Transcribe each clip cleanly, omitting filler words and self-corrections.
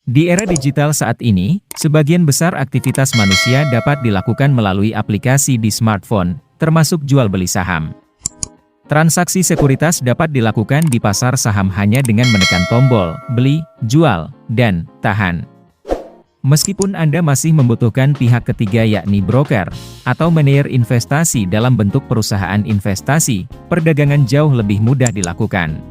Di era digital saat ini, sebagian besar aktivitas manusia dapat dilakukan melalui aplikasi di smartphone, termasuk jual beli saham. Transaksi sekuritas dapat dilakukan di pasar saham hanya dengan menekan tombol beli, jual, dan tahan. Meskipun Anda masih membutuhkan pihak ketiga yakni broker, atau manajer investasi dalam bentuk perusahaan investasi, perdagangan jauh lebih mudah dilakukan.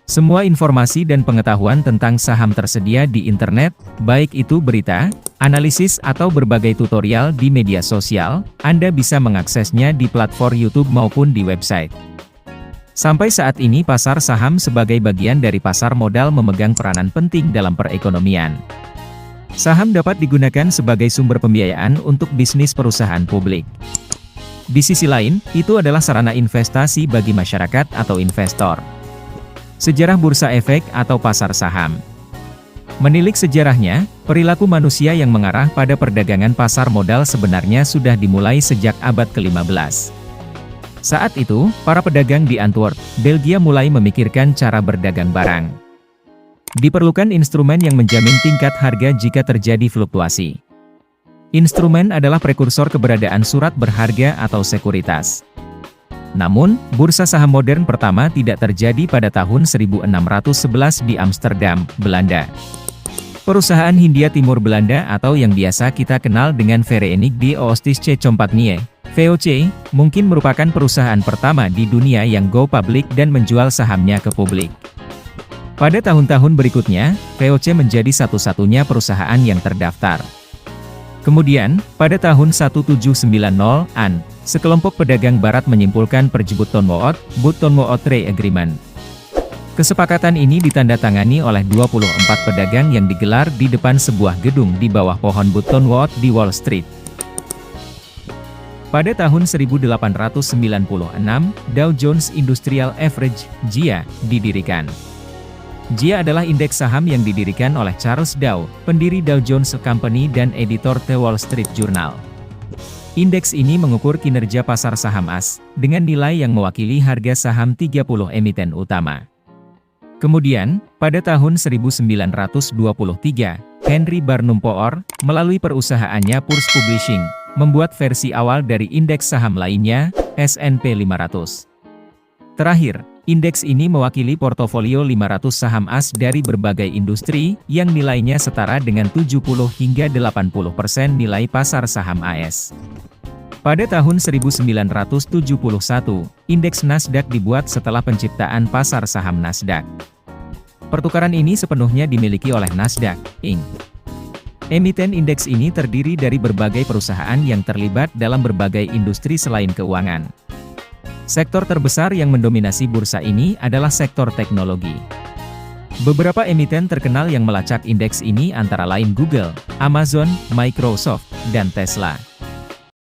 Semua informasi dan pengetahuan tentang saham tersedia di internet, baik itu berita, analisis atau berbagai tutorial di media sosial, Anda bisa mengaksesnya di platform YouTube maupun di website. Sampai saat ini pasar saham sebagai bagian dari pasar modal memegang peranan penting dalam perekonomian. Saham dapat digunakan sebagai sumber pembiayaan untuk bisnis perusahaan publik. Di sisi lain, itu adalah sarana investasi bagi masyarakat atau investor. Sejarah bursa efek atau pasar saham. Menilik sejarahnya, perilaku manusia yang mengarah pada perdagangan pasar modal sebenarnya sudah dimulai sejak abad ke-15. Saat itu, para pedagang di Antwerp, Belgia mulai memikirkan cara berdagang barang. Diperlukan instrumen yang menjamin tingkat harga jika terjadi fluktuasi. Instrumen adalah prekursor keberadaan surat berharga atau sekuritas. Namun, bursa saham modern pertama tidak terjadi pada tahun 1611 di Amsterdam, Belanda. Perusahaan Hindia Timur Belanda atau yang biasa kita kenal dengan Verenigde Oostische Compagnie, VOC, mungkin merupakan perusahaan pertama di dunia yang go public dan menjual sahamnya ke publik. Pada tahun-tahun berikutnya, VOC menjadi satu-satunya perusahaan yang terdaftar. Kemudian, pada tahun 1790-an, sekelompok pedagang barat menyimpulkan Button-Moot Trade Agreement. Kesepakatan ini ditandatangani oleh 24 pedagang yang digelar di depan sebuah gedung di bawah pohon Button-Moot di Wall Street. Pada tahun 1896, Dow Jones Industrial Average, JIA, didirikan. JIA adalah indeks saham yang didirikan oleh Charles Dow, pendiri Dow Jones Company dan editor The Wall Street Journal. Indeks ini mengukur kinerja pasar saham AS, dengan nilai yang mewakili harga saham 30 emiten utama. Kemudian, pada tahun 1923, Henry Barnum Poor, melalui perusahaannya Purse Publishing, membuat versi awal dari indeks saham lainnya, S&P 500. Terakhir, indeks ini mewakili portofolio 500 saham AS dari berbagai industri, yang nilainya setara dengan 70 hingga 80% nilai pasar saham AS. Pada tahun 1971, indeks Nasdaq dibuat setelah penciptaan pasar saham Nasdaq. Pertukaran ini sepenuhnya dimiliki oleh Nasdaq, Inc. Emiten indeks ini terdiri dari berbagai perusahaan yang terlibat dalam berbagai industri selain keuangan. Sektor terbesar yang mendominasi bursa ini adalah sektor teknologi. Beberapa emiten terkenal yang melacak indeks ini antara lain Google, Amazon, Microsoft, dan Tesla.